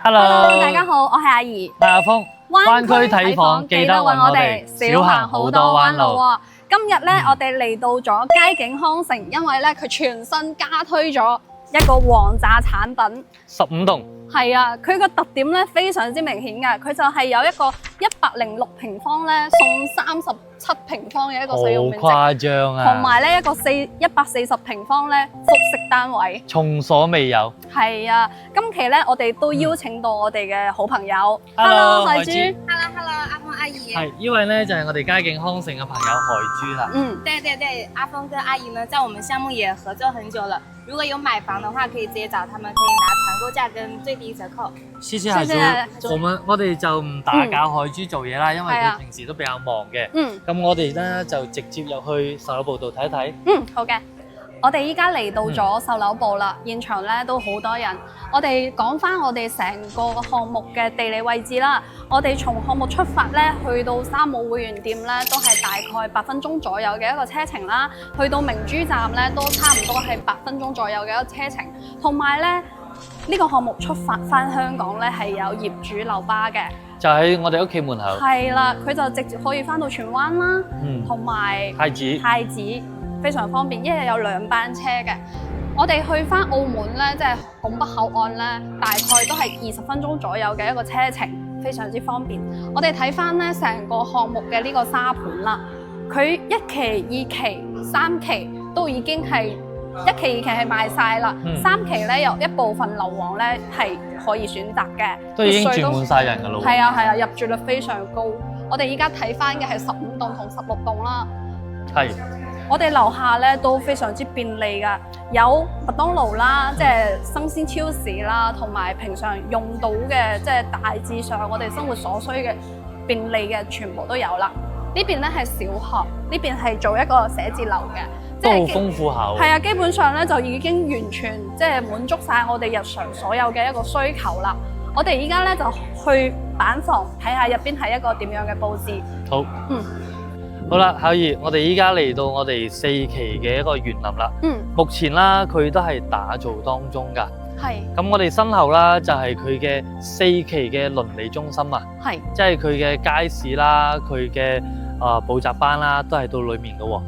Hello，大家好，我係阿怡。阿峰，灣區睇房記得揾我哋，少行好多彎路。今日咧，我哋嚟到咗佳景康城，因為咧佢全新加推咗一個王炸產品。15棟。係啊，佢個特點咧非常之明顯嘅，佢就係有一個106平方咧送37平方嘅一個使用面積，好誇張啊！同埋咧一個140平方咧複式單位，從所未有。係啊，今期咧我哋都邀請到我哋嘅好朋友 Hello，海珠 Hello，阿峰阿姨。係，呢位咧就係我哋佳景康城嘅朋友海珠啦。對，阿峰跟阿姨呢，在我們項目也合作很久了。如果有買房的話，可以直接找他們，可以拿團購價跟最低折扣。謝謝海珠，我哋就唔打攪海珠做嘢啦，因為佢平時都比較忙嘅。咁我哋咧就直接入去售樓部度睇一睇。好嘅。我哋依家嚟到咗售樓部啦，現場咧都好多人。我哋講翻我哋成個項目嘅地理位置啦。我哋從項目出發咧，去到三武會員店咧，都係大概8分鐘左右嘅一個車程啦。去到明珠站咧，都差唔多係8分鐘左右嘅一個車程。同埋咧，呢個項目出發翻香港咧係有業主留巴嘅，就喺我哋屋企門口。係啦，佢就直接可以翻到荃灣啦，同埋太子。非常方便，一日有2班車嘅。我哋去翻澳門咧，即係拱北口岸咧，大概都係20分鐘左右嘅一個車程，非常之方便。我哋睇翻咧成個項目嘅呢個沙盤啦，佢1期、2期、3期都已經係1期、2期係賣晒啦，3期咧有一部分樓王咧係可以選擇嘅，都已經住滿晒人㗎咯。係啊，入住率非常高。我哋依家睇翻嘅係15棟同16棟啦。係。我哋樓下咧都非常之便利噶，有麥當勞啦，即係新鮮超市啦，同埋平常用到嘅，即係大致上我哋生活所需嘅便利嘅全部都有啦。呢邊咧係小學，呢邊係做一個寫字樓嘅，都好豐富下喎。係啊，基本上咧就已經完全即係滿足晒我哋日常所有嘅一個需求啦。我哋依家咧就去板房睇下入邊係一個點樣嘅佈置。好。好啦，巧兒，我哋依家嚟到我哋4期嘅一個園林啦。目前啦，佢都係打造當中噶。係。咁我哋身後啦，就係佢嘅4期嘅鄰里中心啊。係。即係佢嘅街市啦，佢嘅補習班啦，都係到裡面噶喎。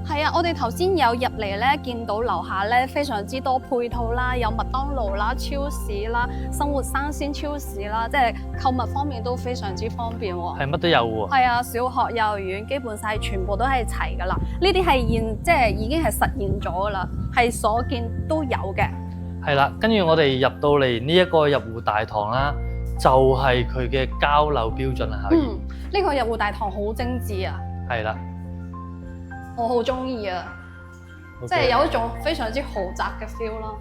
係啊，我哋頭先有入嚟咧，見到樓下咧非常之多配套啦，有麥當勞啦、超市啦、生活生鮮超市啦，即係購物方面都非常之方便喎。係乜都有喎。係啊，小學、幼兒園基本上全部都係齊噶啦。呢啲係即係已經係實現咗噶啦，係所見都有嘅。係啦，跟住我哋入到嚟呢一個入戶大堂啦，就係佢嘅交樓標準啦。呢個入戶大堂好精緻啊。係啦。我好中意啊，即係有一種非常之豪宅嘅 feel 咯。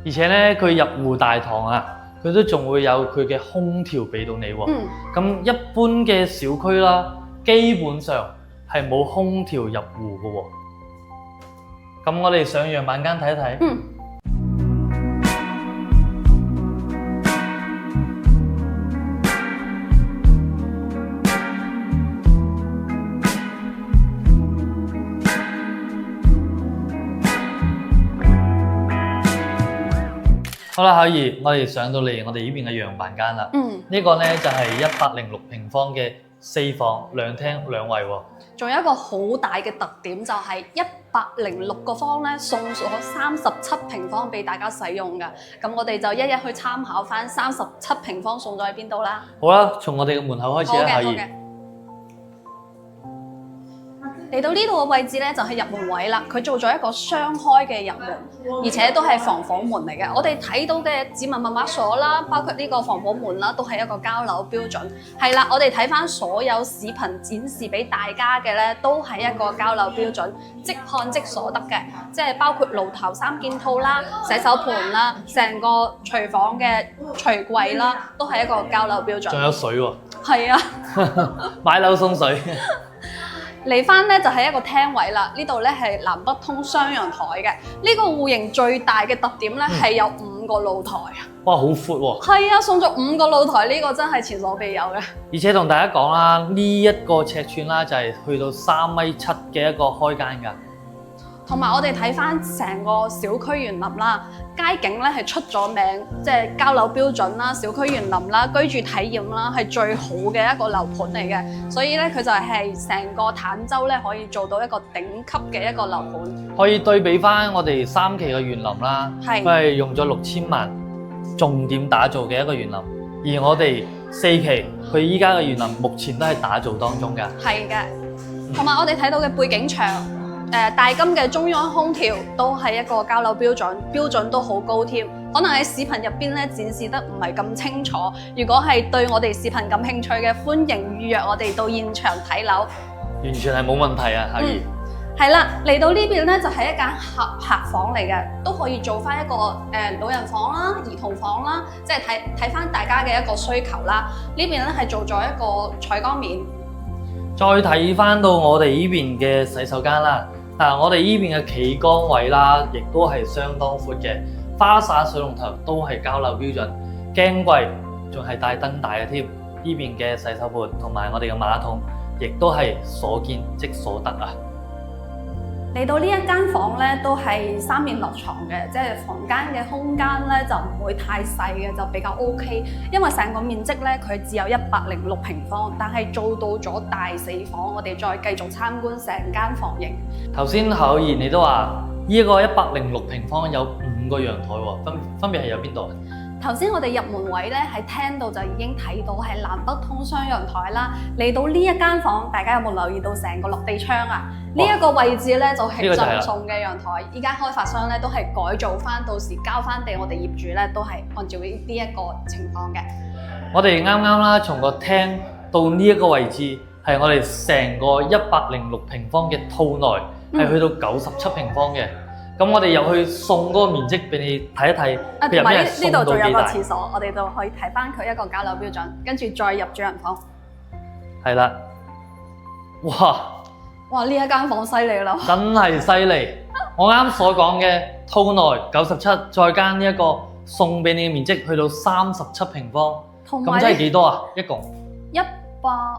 而且咧，佢入戶大堂啊，佢都仲會有佢嘅空調俾到你喎。咁一般嘅小區啦，基本上係冇空調入戶嘅喎。咁我哋上樣板間睇一睇。好啦，巧兒，我哋上到嚟我哋呢邊嘅樣板間啦。呢個咧就係106平方嘅4房2廳2衛喎。仲有一個好大嘅特點就係106個方咧送咗37平方俾大家使用㗎。咁我哋就一一去參考翻37平方送咗喺邊度啦。好啦，從我哋嘅門口開始啦，巧兒。嚟到呢度嘅位置咧，就係入門位啦。佢做咗一個雙開嘅入門，而且都係防火門嚟嘅。我哋睇到嘅指紋密碼鎖啦，包括呢個防火門啦，都係一個交樓標準。係啦，我哋睇翻所有視頻展示俾大家嘅咧，都係一個交樓標準，即看即所得嘅，即係包括爐頭3件套啦、洗手盤啦、成個廚房嘅櫥櫃啦，都係一個交樓標準。仲有水喎。係啊。買樓送水。嚟翻咧就係一個廳位啦，呢度咧係南北通雙陽台嘅。呢個戶型最大嘅特點咧係有5個露台啊！哇，好闊喎！係啊，送咗5個露台，呢個真係前所未有嘅。而且同大家講啦，呢一個尺寸啦就係去到3.7米嘅一個開間㗎。同埋我哋睇翻成個小區園林啦，佳景咧係出咗名，即係交樓標準啦、小區園林啦、居住體驗啦係最好嘅一個樓盤嚟嘅，所以咧佢就係成個坦洲咧可以做到一個頂級嘅一個樓盤。可以對比翻我哋3期嘅園林啦，佢係用咗6000萬重點打造嘅一個園林，而我哋4期佢依家嘅園林目前都係打造當中㗎。係嘅，同埋我哋睇到嘅背景牆。大金嘅中央空調都係一個交樓標準都好高添。可能喺視頻入邊咧展示得唔係咁清楚。如果係對我哋視頻感興趣嘅，歡迎預約我哋到現場睇樓。完全係冇問題啊，夏怡。係啦，嚟到呢邊咧就係一間客房嚟嘅，都可以做翻一個老人房啦、兒童房啦，即係睇翻大家嘅一個需求啦。呢邊咧係做咗一個採光面。再睇翻到我哋呢邊嘅洗手間啦。我哋呢邊嘅企缸位啦，亦都係相當闊嘅，花灑水龍頭都係交樓標準，鏡櫃仲係帶燈帶嘅添。呢邊嘅洗手盆同埋我哋嘅馬桶，亦都係所見即所得啊！嚟到呢一間房咧，都係3面落床嘅，即係房間嘅空間咧就唔會太細嘅，就比較 OK。因為成個面積咧佢只有106平方，但係做到咗大4房。我哋再繼續參觀成間房型。頭先夏友賢你都話呢個106平方有5個陽台喎，分別係有邊度啊？頭先我哋入門位咧喺廳度就已經睇到係南北通雙陽台啦。嚟到呢一間房，大家有冇留意到成個落地窗啊？呢一個位置咧就係贈送嘅陽台。依家開發商咧都係改造翻，到時交翻俾我哋業主咧都係按照呢一個情況嘅。我哋啱啱啦，從個廳到呢一個位置係我哋成個106平方嘅套內，係去到97平方嘅。咁我哋入去送嗰個面積俾你睇一睇，同埋呢度仲有個廁所，我哋就可以睇翻佢一個交樓標準，跟住再入主人房。係啦，哇！呢一間房犀利啦，真係犀利！我啱所講嘅套內97，再加呢一個送俾你嘅面積去到37平方，咁真係幾多啊？一共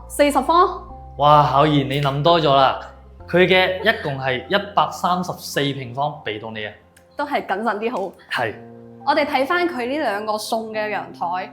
140方。哇！夏賢你諗多咗啦。佢嘅一共係134平方俾到你啊，都係謹慎啲好。係，我哋睇翻佢呢兩個送嘅陽台，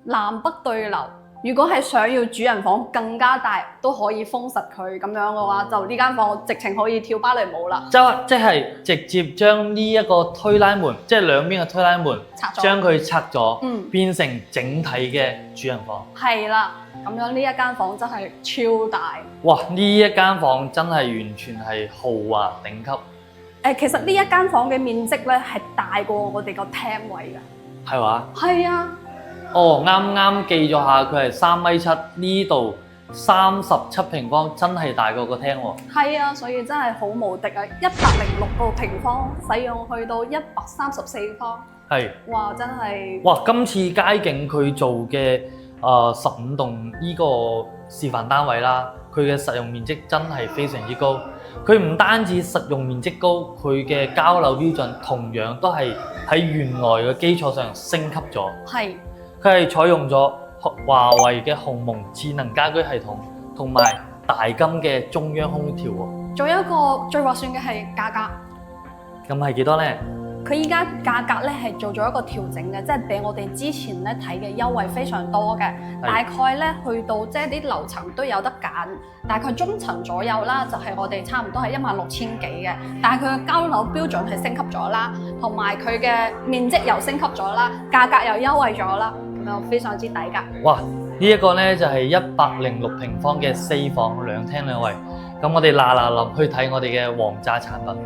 南北對流。如果係想要主人房更加大，都可以封實佢咁樣嘅話，就呢間房直情可以跳芭蕾舞啦。即係直接將呢一個推拉門，即係兩邊嘅推拉門，將佢拆咗，變成整體嘅主人房。係啦。咁樣呢一間房真係超大，哇！呢一間房真係完全係豪華頂級。其實呢一間房嘅面積咧係大過我哋個廳位嘅。係嘛？係啊。哦，啱記咗下，佢係3.7米，呢度37平方，真係大過個廳喎。係啊，所以真係好無敵啊！106個平方，使用去到134方。係。哇！真係。哇！今次佳景佢做嘅15棟呢個示範單位啦，佢嘅實用面積真係非常之高。佢唔單止實用面積高，佢嘅交樓標準同樣都係喺原來嘅基礎上升級咗。係，佢係採用咗華為嘅鴻蒙智能家居系統，同埋大金嘅中央空調喎。仲有一個最划算嘅係價格。咁係幾多呢？佢依家價格咧係做咗一個調整嘅，即係比我哋之前咧睇嘅優惠非常多嘅。大概咧去到即係啲樓層都有得揀，大概中層左右啦，就係我哋差唔多係16000幾嘅。但係佢嘅交樓標準係升級咗啦，同埋佢嘅面積又升級咗啦，價格又優惠咗啦，咁樣非常之抵㗎。哇！呢一個咧就係106平方嘅4房2廳2衛。咁我哋嗱臨去睇我哋嘅王炸產品。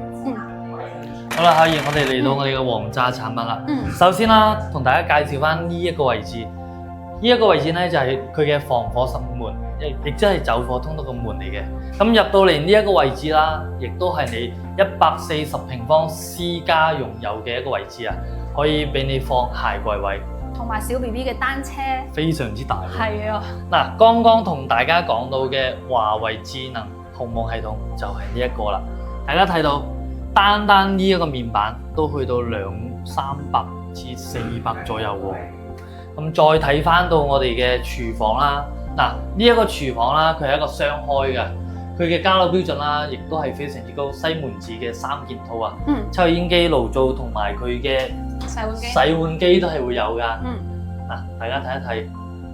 好啦，夏賢，我哋嚟到我哋嘅王炸產品啦。首先啦，同大家介紹翻呢一個位置。呢一個位置咧就係佢嘅防火十門，亦即係走火通道嘅門嚟嘅。咁入到嚟呢一個位置啦，亦都係你140平方私家擁有嘅一個位置啊，可以俾你放鞋櫃位，同埋小 BB 嘅單車，非常之大。係啊。嗱，剛剛同大家講到嘅華為智能鴻蒙系統就係呢一個啦。大家睇到。單呢一個面板都去到200-300至400左右喎。咁再睇翻到我哋嘅廚房啦，嗱呢一個廚房啦，佢係一個雙開嘅。佢嘅交樓標準啦，亦都係非常之高。西門子嘅3件套啊，抽油煙機、爐灶同埋佢嘅洗碗機都係會有㗎。嗱，大家睇一睇。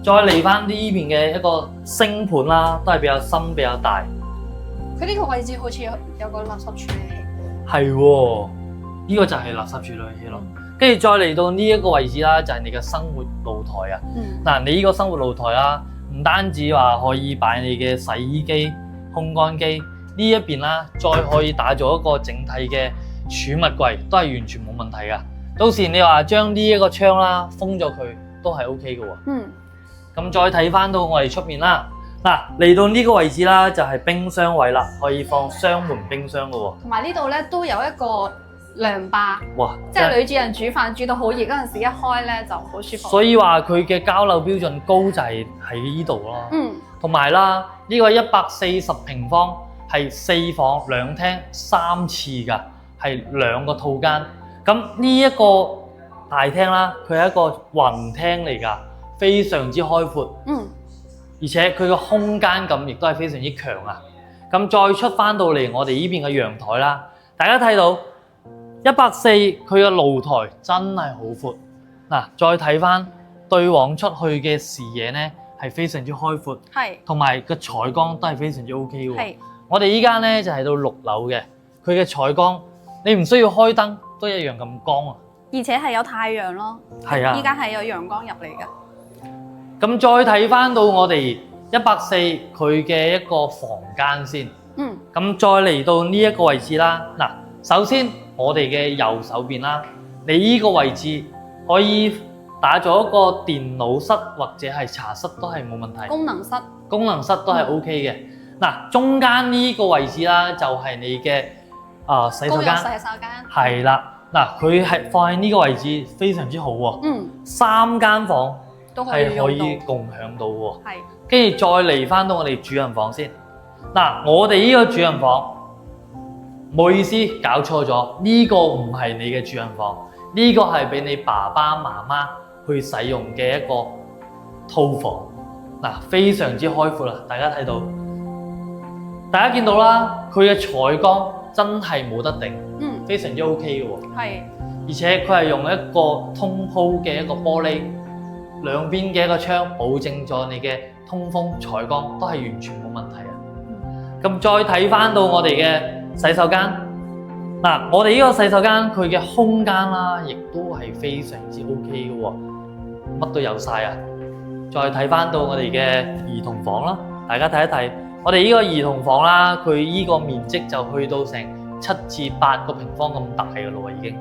再嚟翻呢邊嘅一個星盤啦，都係比較深、比較大。佢呢個位置好似有個垃圾處理器。係喎，呢個就係垃圾處理器咯。跟住再嚟到呢一個位置啦，就係你嘅生活露台啊。嗱，你呢個生活露台啦，唔單止話可以擺你嘅洗衣機、烘乾機呢一邊啦，再可以打造一個整體嘅儲物櫃，都係完全冇問題噶。到時你話將呢一個窗啦封咗佢，都係 OK 嘅喎。咁再睇翻到我哋出面啦，嗱，嚟到呢個位置啦，就係冰箱位啦，可以放雙門冰箱嘅喎。同埋呢度咧都有一個涼霸，哇！即係女主人煮飯煮到好熱嗰陣時，一開咧就好舒服。所以話佢嘅交樓標準高就係喺呢度咯。同埋啦，呢個140平方係4房2廳3廁㗎，係2個套間。咁呢一個大廳啦，佢係一個雲廳嚟㗎，非常之開闊。而且佢個空間感亦都係非常之強啊。咁再出翻到嚟我哋呢邊嘅陽台啦，大家睇到。140佢嘅露台真係好闊，嗱，再睇翻對往出去嘅視野咧，係非常之開闊，同埋個採光都係非常之 OK 喎。我哋依家咧就係到6樓嘅，佢嘅採光你唔需要開燈都一樣咁光啊，而且係有太陽咯。係啊，依家係有陽光入嚟嘅。咁再睇翻到我哋140佢嘅一個房間先，咁再嚟到呢一個位置啦，嗱，首先。我哋嘅右手邊啦，你呢個位置可以打造一個電腦室或者係茶室都係冇問題。功能室都係 OK 嘅。嗱，中間呢個位置啦，就係你嘅洗手間。係啦，嗱，佢係放喺呢個位置非常之好喎。3間房都係可以共享到喎。跟住再嚟翻到我哋主人房先。嗱，我哋呢個主人房。唔好意思，搞錯咗，呢個唔係你嘅主人房，呢個係俾你爸爸媽媽去使用嘅一個套房，嗱，非常之開闊啦，大家睇到，大家見到啦，佢嘅採光真係冇得頂，非常之 OK 嘅喎，而且佢係用一個通鋪嘅一個玻璃，兩邊嘅一個窗，保證咗你嘅通風採光都係完全冇問題啊。咁再睇翻到我哋嘅洗手間，嗱，我哋呢個洗手間佢嘅空間啦，亦都係非常之 OK 嘅喎，乜都有晒啊！再睇翻到我哋嘅兒童房啦，大家睇一睇，我哋呢個兒童房啦，佢呢個面積就去到成7至8個平方咁大嘅咯喎，已經。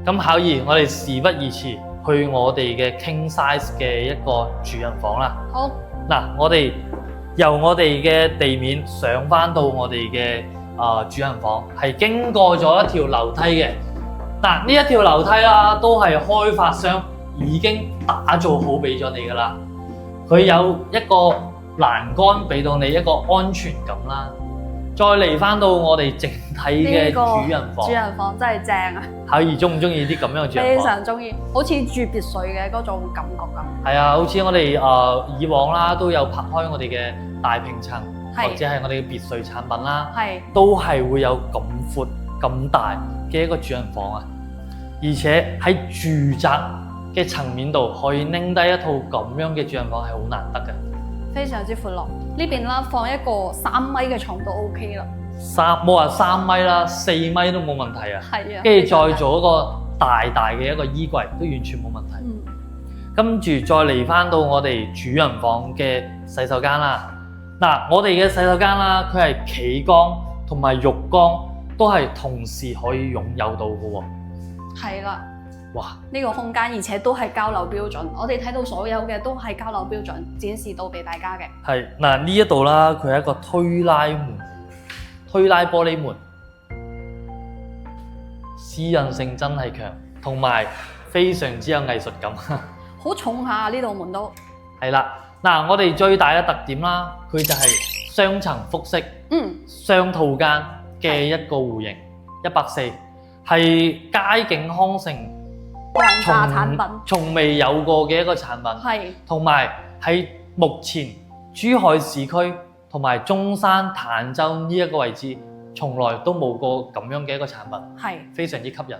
咁巧兒，我哋事不宜遲，去我哋嘅 King Size 嘅一個主人房啦。好。嗱，我哋由我哋嘅地面上翻到我哋嘅主人房，係經過咗一條樓梯嘅。嗱，呢一條樓梯啦，都係開發商已經打造好俾咗你噶啦。佢有一個欄杆俾到你一個安全感啦。再嚟翻到我哋整體嘅主人房，主人房真係正啊！巧兒中唔中意啲咁樣嘅主人房？非常中意，好似住別墅嘅嗰種感覺咁。係啊，好似我哋以往啦，都有拍開我哋嘅大平層，或者係我哋嘅別墅產品啦，都係會有咁闊咁大嘅一個主人房啊！而且喺住宅嘅層面度，可以拎低一套咁樣嘅主人房係好難得嘅。非常之闊落，呢邊啦放一個3米嘅床都 OK 啦。冇話3米啦，4米都冇問題啊。係啊。跟住再做一個大嘅一個衣櫃，都完全冇問題。跟住再嚟翻到我哋主人房嘅洗手間啦。嗱，我哋嘅洗手間啦，佢係企缸同埋浴缸都係同時可以擁有到嘅喎。係啦。哇！呢個空間而且都係交樓標準，我哋睇到所有嘅都係交樓標準，展示到俾大家嘅。係嗱，呢一度啦，佢係一個推拉門、推拉玻璃門，私隱性真係強，同埋非常之有藝術感。好重下呢道門都。係啦，嗱，我哋最大嘅特點啦，佢就係雙層複式，雙套間嘅一個戶型，140係佳景康城皇家產品，從未有過嘅一個產品，係同埋喺目前珠海市區同埋中山坦洲呢一個位置，從來都冇過咁樣嘅一個產品，係非常之吸引，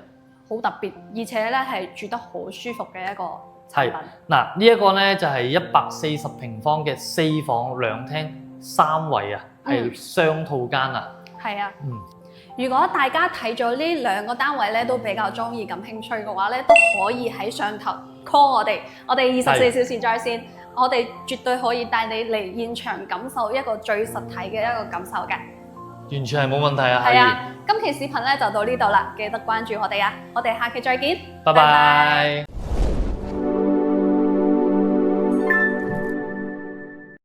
好特別，而且咧係住得好舒服嘅一個產品。嗱，呢一個咧就係140平方嘅4房2廳3衛啊，係雙套間啊。係啊，如果大家睇咗呢兩個單位咧都比較中意、感興趣嘅話咧，都可以喺上頭 call 我哋24小時在線，我哋絕對可以帶你嚟現場感受一個最實體嘅一個感受嘅。完全係冇問題啊！係啊，今期視頻咧就到呢度啦，記得關注我哋啊，我哋下期再見，拜拜。